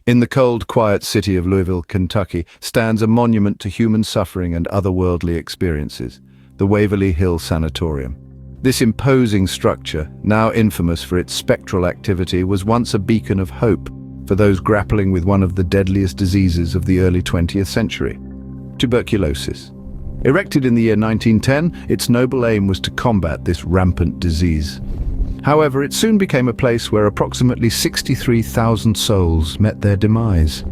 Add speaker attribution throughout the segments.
Speaker 1: In the cold, quiet city of Louisville, Kentucky, stands a monument to human suffering and otherworldly experiences, the Waverly Hills Sanatorium. This imposing structure, now infamous for its spectral activity, was once a beacon of hope for those grappling with one of the deadliest diseases of the early 20th century, tuberculosis. Erected in the year 1910, its noble aim was to combat this rampant disease. However, it soon became a place where approximately 63,000 souls met their demise.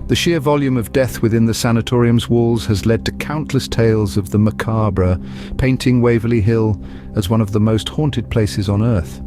Speaker 1: The sheer volume of death within the sanatorium's walls has led to countless tales of the macabre, painting Waverly Hill as one of the most haunted places on Earth.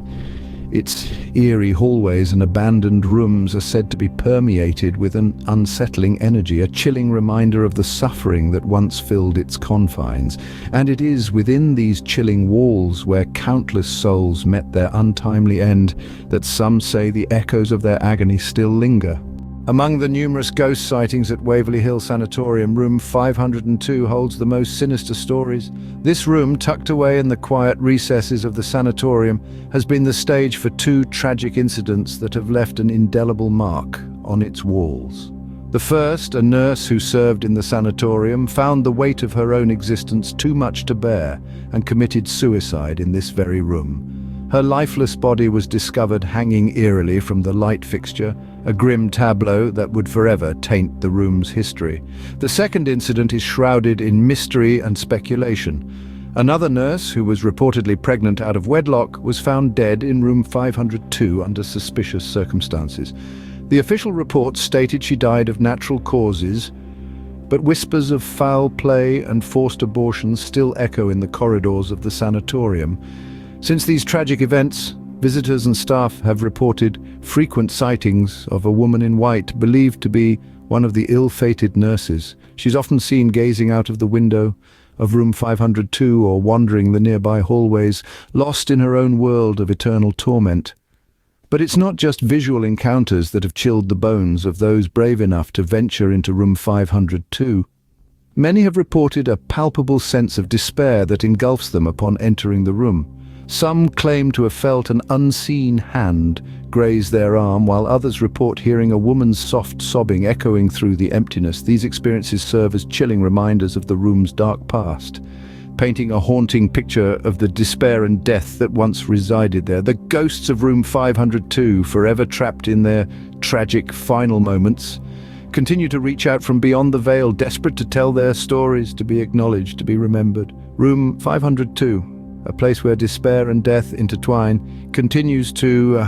Speaker 1: Its eerie hallways and abandoned rooms are said to be permeated with an unsettling energy, a chilling reminder of the suffering that once filled its confines. And it is within these chilling walls where countless souls met their untimely end that some say the echoes of their agony still linger. Among the numerous ghost sightings at Waverly Hills Sanatorium, room 502 holds the most sinister stories. This room, tucked away in the quiet recesses of the sanatorium, has been the stage for two tragic incidents that have left an indelible mark on its walls. The first, a nurse who served in the sanatorium, found the weight of her own existence too much to bear and committed suicide in this very room. Her lifeless body was discovered hanging eerily from the light fixture, a grim tableau that would forever taint the room's history. The second incident is shrouded in mystery and speculation. Another nurse, who was reportedly pregnant out of wedlock, was found dead in room 502 under suspicious circumstances. The official report stated she died of natural causes, but whispers of foul play and forced abortions still echo in the corridors of the sanatorium. Since these tragic events, visitors and staff have reported frequent sightings of a woman in white, believed to be one of the ill-fated nurses. She's often seen gazing out of the window of room 502 or wandering the nearby hallways, lost in her own world of eternal torment. But it's not just visual encounters that have chilled the bones of those brave enough to venture into room 502. Many have reported a palpable sense of despair that engulfs them upon entering the room. Some claim to have felt an unseen hand graze their arm, while others report hearing a woman's soft sobbing echoing through the emptiness. These experiences serve as chilling reminders of the room's dark past, painting a haunting picture of the despair and death that once resided there. The ghosts of room 502, forever trapped in their tragic final moments, continue to reach out from beyond the veil, desperate to tell their stories, to be acknowledged, to be remembered. Room 502, a place where despair and death intertwine, continues to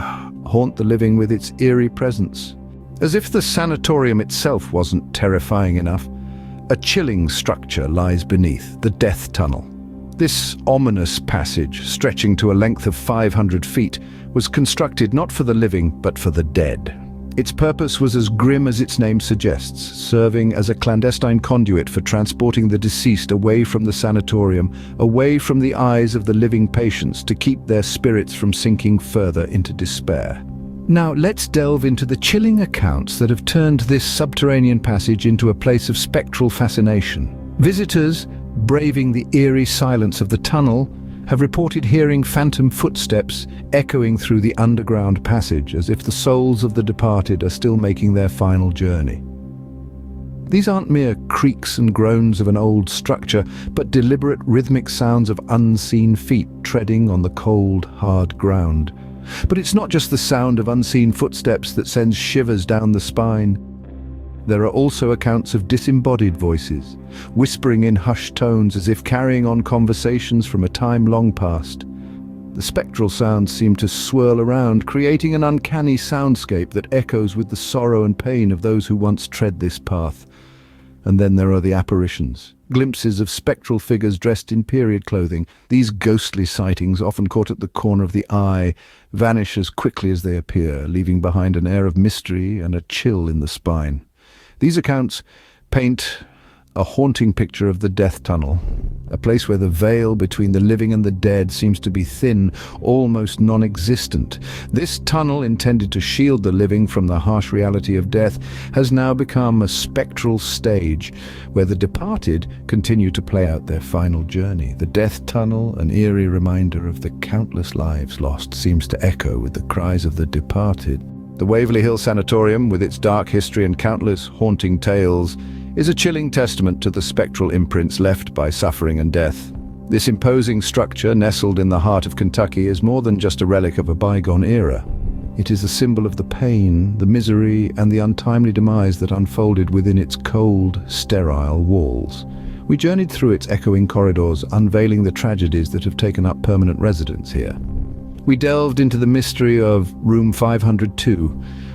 Speaker 1: haunt the living with its eerie presence. As if the sanatorium itself wasn't terrifying enough, a chilling structure lies beneath, the death tunnel. This ominous passage, stretching to a length of 500 feet, was constructed not for the living, but for the dead. Its purpose was as grim as its name suggests, serving as a clandestine conduit for transporting the deceased away from the sanatorium, away from the eyes of the living patients, to keep their spirits from sinking further into despair. Now let's delve into the chilling accounts that have turned this subterranean passage into a place of spectral fascination. Visitors, braving the eerie silence of the tunnel, have reported hearing phantom footsteps echoing through the underground passage, as if the souls of the departed are still making their final journey. These aren't mere creaks and groans of an old structure, but deliberate rhythmic sounds of unseen feet treading on the cold, hard ground. But it's not just the sound of unseen footsteps that sends shivers down the spine. There are also accounts of disembodied voices, whispering in hushed tones as if carrying on conversations from a time long past. The spectral sounds seem to swirl around, creating an uncanny soundscape that echoes with the sorrow and pain of those who once tread this path. And then there are the apparitions, glimpses of spectral figures dressed in period clothing. These ghostly sightings, often caught at the corner of the eye, vanish as quickly as they appear, leaving behind an air of mystery and a chill in the spine. These accounts paint a haunting picture of the death tunnel, a place where the veil between the living and the dead seems to be thin, almost non-existent. This tunnel, intended to shield the living from the harsh reality of death, has now become a spectral stage where the departed continue to play out their final journey. The death tunnel, an eerie reminder of the countless lives lost, seems to echo with the cries of the departed. The Waverly Hills Sanatorium, with its dark history and countless haunting tales, is a chilling testament to the spectral imprints left by suffering and death. This imposing structure, nestled in the heart of Kentucky, is more than just a relic of a bygone era. It is a symbol of the pain, the misery, and the untimely demise that unfolded within its cold, sterile walls. We journeyed through its echoing corridors, unveiling the tragedies that have taken up permanent residence here. We delved into the mystery of Room 502,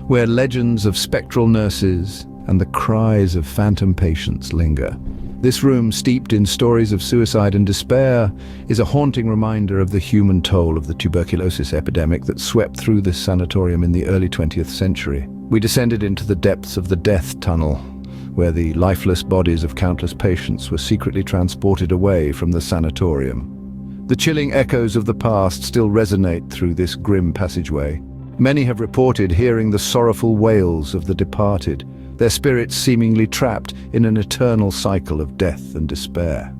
Speaker 1: where legends of spectral nurses and the cries of phantom patients linger. This room, steeped in stories of suicide and despair, is a haunting reminder of the human toll of the tuberculosis epidemic that swept through this sanatorium in the early 20th century. We descended into the depths of the death tunnel, where the lifeless bodies of countless patients were secretly transported away from the sanatorium. The chilling echoes of the past still resonate through this grim passageway. Many have reported hearing the sorrowful wails of the departed, their spirits seemingly trapped in an eternal cycle of death and despair.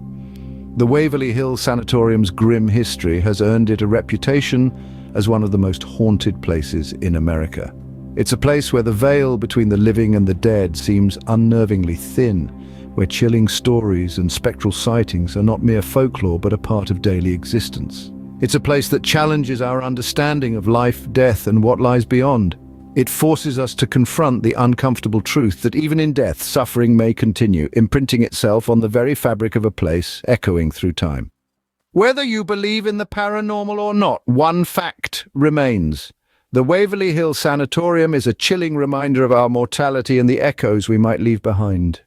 Speaker 1: The Waverly Hills Sanatorium's grim history has earned it a reputation as one of the most haunted places in America. It's a place where the veil between the living and the dead seems unnervingly thin, where chilling stories and spectral sightings are not mere folklore but a part of daily existence. It's a place that challenges our understanding of life, death, and what lies beyond. It forces us to confront the uncomfortable truth that even in death, suffering may continue, imprinting itself on the very fabric of a place, echoing through time. Whether you believe in the paranormal or not, one fact remains. The Waverly Hills Sanatorium is a chilling reminder of our mortality and the echoes we might leave behind.